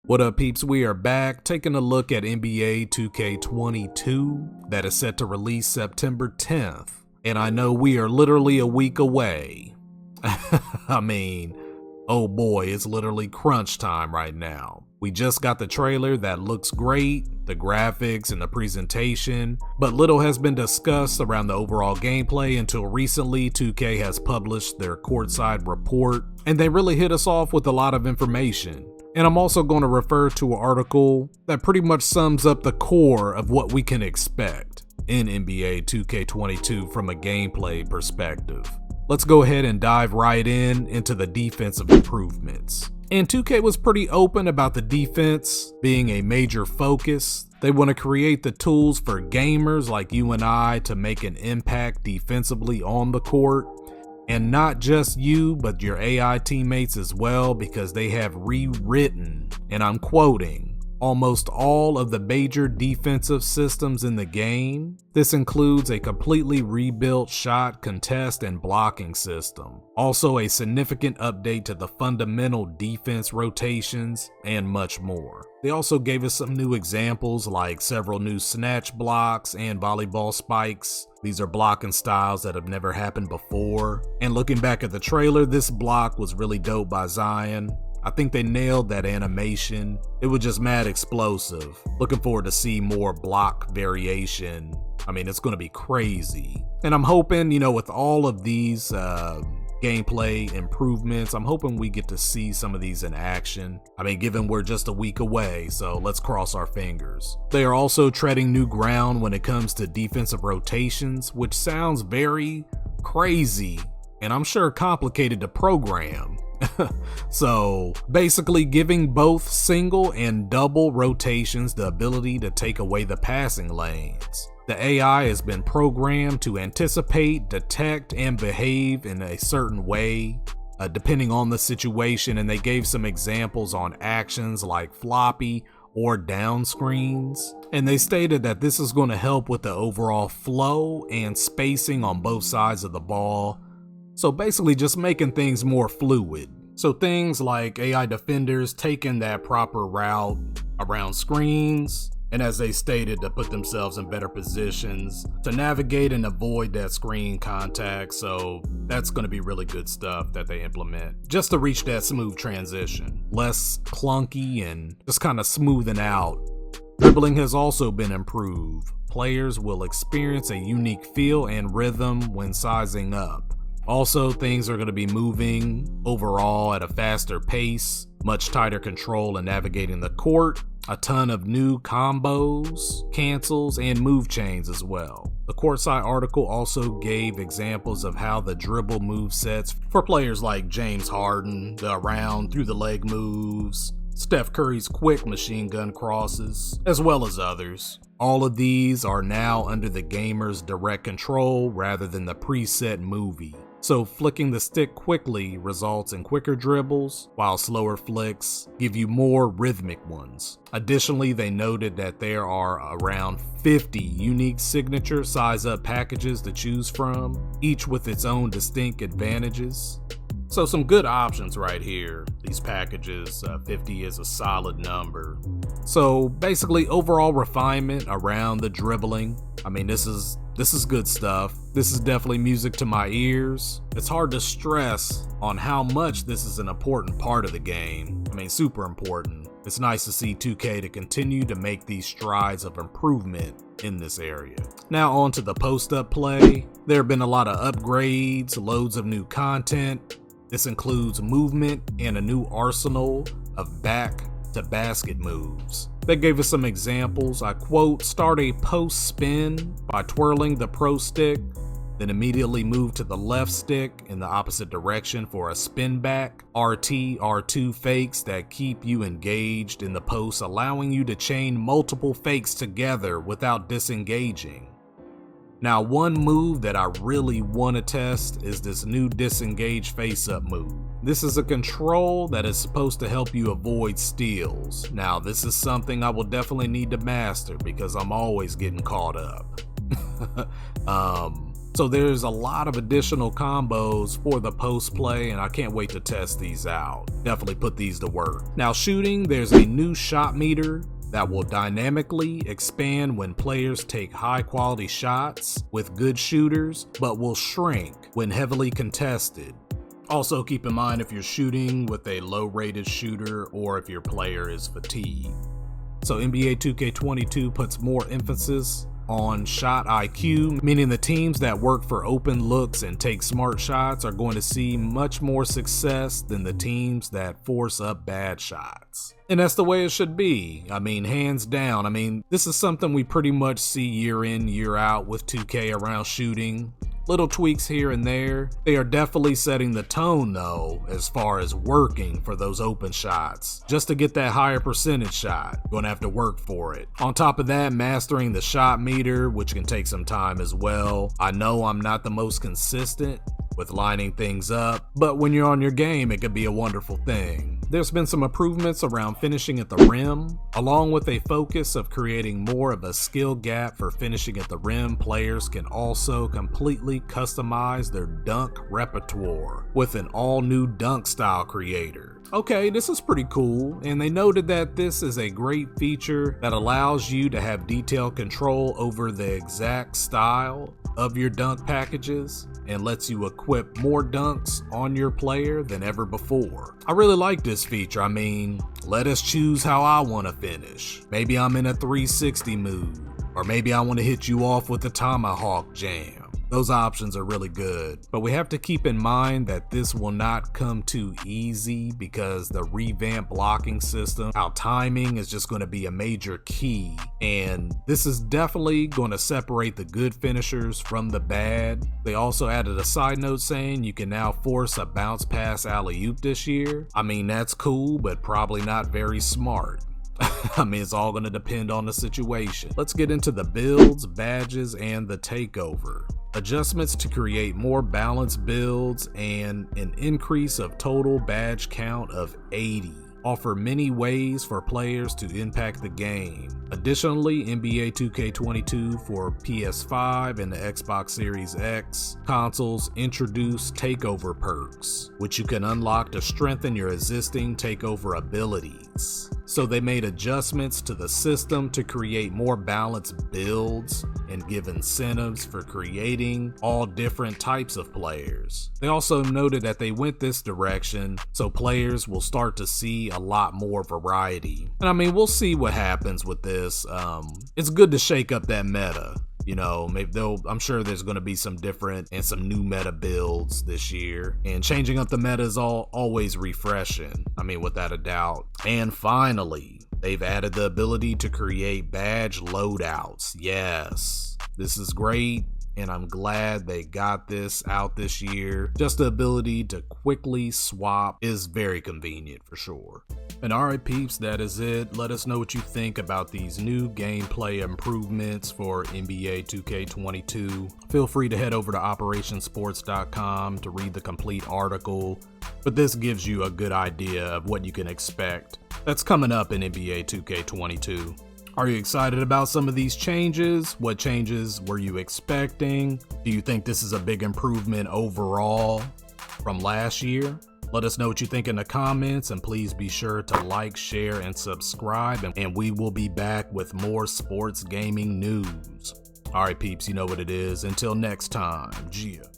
What up, peeps? We are back taking a look at NBA 2K22 that is set to release September 10th. And I know we are literally a week away. I mean, oh boy, it's literally crunch time right now. We just got the trailer that looks great, the graphics and the presentation, but little has been discussed around the overall gameplay until recently 2K has published their courtside report, and they really hit us off with a lot of information. And I'm also going to refer to an article that pretty much sums up the core of what we can expect in NBA 2K22 from a gameplay perspective. Let's go ahead and dive right into the defensive improvements. And 2K was pretty open about the defense being a major focus. They want to create the tools for gamers like you and I to make an impact defensively on the court. And not just you, but your AI teammates as well, because they have rewritten, and I'm quoting, almost all of the major defensive systems in the game. This includes a completely rebuilt shot, contest, and blocking system. Also a significant update to the fundamental defense rotations, and much more. They also gave us some new examples like several new snatch blocks and volleyball spikes. These are blocking styles that have never happened before. And looking back at the trailer, this block was really dope by Zion. I think they nailed that animation. It was just mad explosive. Looking forward to see more block variation. I mean, it's gonna be crazy. And I'm hoping, with all of these gameplay improvements, I'm hoping we get to see some of these in action. I mean, given we're just a week away, so let's cross our fingers. They are also treading new ground when it comes to defensive rotations, which sounds very crazy and I'm sure complicated to program. So basically giving both single and double rotations the ability to take away the passing lanes. The AI has been programmed to anticipate, detect, and behave in a certain way, depending on the situation, and they gave some examples on actions like floppy or down screens. And they stated that this is going to help with the overall flow and spacing on both sides of the ball. So basically just making things more fluid. So things like AI defenders taking that proper route around screens, and as they stated, to put themselves in better positions to navigate and avoid that screen contact. So that's going to be really good stuff that they implement just to reach that smooth transition. Less clunky and just kind of smoothing out. Dribbling has also been improved. Players will experience a unique feel and rhythm when sizing up. Also, things are going to be moving overall at a faster pace, much tighter control in navigating the court, a ton of new combos, cancels, and move chains as well. The courtside article also gave examples of how the dribble move sets for players like James Harden, the around through the leg moves, Steph Curry's quick machine gun crosses, as well as others. All of these are now under the gamer's direct control rather than the preset movie. So flicking the stick quickly results in quicker dribbles, while slower flicks give you more rhythmic ones. Additionally, they noted that there are around 50 unique signature size up packages to choose from, each with its own distinct advantages. So some good options right here. These packages, 50 is a solid number. So basically overall refinement around the dribbling. I mean, this is good stuff. This is definitely music to my ears. It's hard to stress on how much this is an important part of the game. I mean, super important. It's nice to see 2K to continue to make these strides of improvement in this area. Now on to the post-up play. There have been a lot of upgrades, loads of new content. This includes movement and a new arsenal of back to basket moves. They gave us some examples. I quote, start a post spin by twirling the pro stick, then immediately move to the left stick in the opposite direction for a spin back. RT, R2 fakes that keep you engaged in the post, allowing you to chain multiple fakes together without disengaging. Now, one move that I really want to test is this new disengage face-up move. This is a control that is supposed to help you avoid steals. Now, this is something I will definitely need to master because I'm always getting caught up. So there's a lot of additional combos for the post play, and I can't wait to test these out. Definitely put these to work. Now shooting, there's a new shot meter that will dynamically expand when players take high quality shots with good shooters, but will shrink when heavily contested. Also keep in mind if you're shooting with a low rated shooter or if your player is fatigued. So NBA 2K22 puts more emphasis on shot IQ, meaning the teams that work for open looks and take smart shots are going to see much more success than the teams that force up bad shots. And that's the way it should be. I mean, hands down. I mean, this is something we pretty much see year in, year out with 2K around shooting. Little tweaks here and there. They are definitely setting the tone though, as far as working for those open shots. Just to get that higher percentage shot, you're gonna have to work for it. On top of that, mastering the shot meter, which can take some time as well. I know I'm not the most consistent with lining things up, but when you're on your game, it could be a wonderful thing. There's been some improvements around finishing at the rim, along with a focus of creating more of a skill gap for finishing at the rim. Players can also completely customize their dunk repertoire with an all-new dunk style creator. Okay, this is pretty cool, and they noted that this is a great feature that allows you to have detailed control over the exact style of your dunk packages and lets you equip more dunks on your player than ever before. I really like this feature. I mean, let us choose how I want to finish. Maybe I'm in a 360 mood, or maybe I want to hit you off with a tomahawk jam. Those options are really good, but we have to keep in mind that this will not come too easy because the revamped blocking system, how timing is just going to be a major key, and this is definitely going to separate the good finishers from the bad. They also added a side note saying you can now force a bounce pass alley-oop this year. I mean, that's cool, but probably not very smart. I mean, it's all going to depend on the situation. Let's get into the builds, badges, and the takeover. Adjustments to create more balanced builds and an increase of total badge count of 80 offer many ways for players to impact the game. Additionally, NBA 2K22 for PS5 and the Xbox Series X consoles introduce takeover perks, which you can unlock to strengthen your existing takeover abilities. So they made adjustments to the system to create more balanced builds and give incentives for creating all different types of players. They also noted that they went this direction so players will start to see a lot more variety. And I mean, we'll see what happens with this. It's good to shake up that meta. You know, maybe I'm sure there's going to be some different and some new meta builds this year. And changing up the meta is always refreshing. I mean, without a doubt. And finally, they've added the ability to create badge loadouts. Yes, this is great. And I'm glad they got this out this year. Just the ability to quickly swap is very convenient for sure. And alright peeps, that is it. Let us know what you think about these new gameplay improvements for NBA 2K22. Feel free to head over to operationsports.com to read the complete article, but this gives you a good idea of what you can expect that's coming up in NBA 2K22. Are you excited about some of these changes? What changes were you expecting? Do you think this is a big improvement overall from last year? Let us know what you think in the comments, and please be sure to like, share, and subscribe, and we will be back with more sports gaming news. Alright peeps, you know what it is. Until next time, Gia.